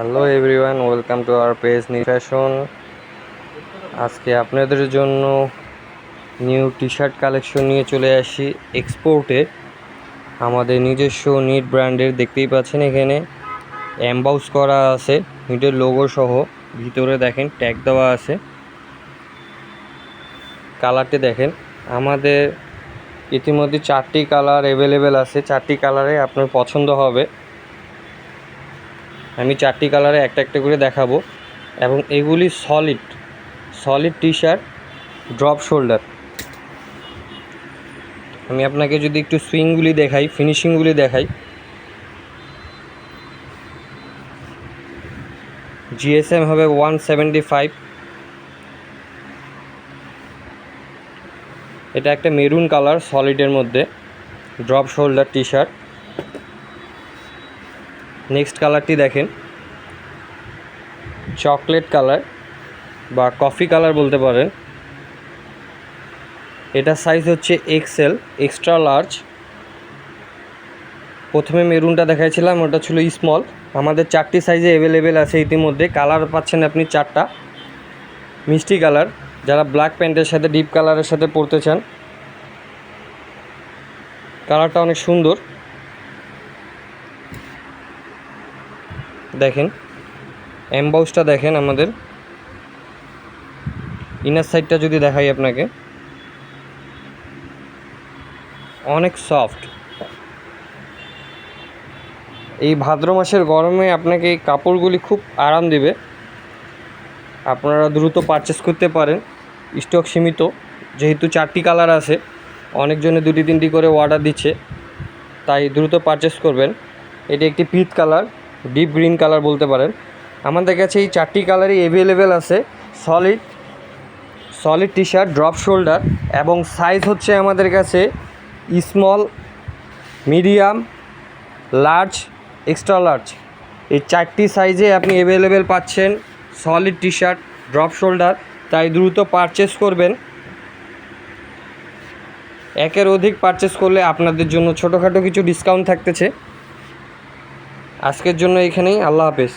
Hello everyone, welcome to our page new fashion. আজকে আপনাদের জন্য নিউ টি শার্ট কালেকশন নিয়ে চলে আসি এক্সপোর্টের, আমাদের নিজস্ব নিট ব্র্যান্ডের। দেখতেই পাচ্ছেন এখানে এমবাউস করা আছে নিটের লোগো সহ। ভিতরে দেখেন ট্যাগ দেওয়া আছে। কালারটি দেখেন, আমাদের ইতিমধ্যে 4টি কালার অ্যাভেলেবেল আছে। 4টি কালারে আপনার পছন্দ হবে। আমি 4টি কালারে একটা একটা করে দেখাবো। এবং এগুলি solid T shirt, drop shoulder. আমি আপনাকে যদি একটু সুইংগুলি দেখাই, ফিনিশিংগুলি দেখাই। জিএসএম হবে 175। এটা একটা মেরুন কালার সলিডের মধ্যে, drop shoulder T shirt. Next কালারটি দেখেন, চকলেট কালার বা কফি কালার বলতে পারেন। এটা সাইজ হচ্ছে এক্সেল, এক্সট্রা লার্জ। প্রথমে মেরুনটা দেখাইছিলাম, ওটা ছিল স্মল। আমাদের 4টি সাইজে অ্যাভেলেবেল আছে ইতিমধ্যে। কালার পাচ্ছেন আপনি 4টা। মিষ্টি কালার, যারা ব্ল্যাক প্যান্টের সাথে ডিপ কালারের সাথে পরতে চান। কালারটা অনেক সুন্দর। দেখেন এমবাউসটা দেখেন। আমাদের ইনার সাইডটা যদি দেখাই আপনাকে, অনেক সফট। এই ভাদ্র মাসের গরমে আপনাকে এই কাপড়গুলি খুব আরাম দেবে। আপনারা দ্রুত পারচেস করতে পারেন, স্টক সীমিত। যেহেতু 4টি কালার আছে, অনেকজনে 2-3টি করে অর্ডার দিচ্ছে, তাই দ্রুত পারচেস করবেন। এটি একটি peach colour, deep green colour বলতে পারেন। আমাদের কাছে এই 4টি কালারই অ্যাভেলেবেল আছে। Solid T shirt, drop shoulder, এবং সাইজ হচ্ছে আমাদের কাছে small, medium, large, extra large. এই 4টি সাইজে আপনি অ্যাভেলেবেল পাচ্ছেন solid T shirt, drop shoulder. তাই দ্রুত পারচেস করবেন। একের অধিক পারচেস করলে আপনাদের জন্য ছোটোখাটো কিছু ডিসকাউন্ট থাকতেছে। আজকের জন্য এখানেই, আল্লাহ হাফেজ।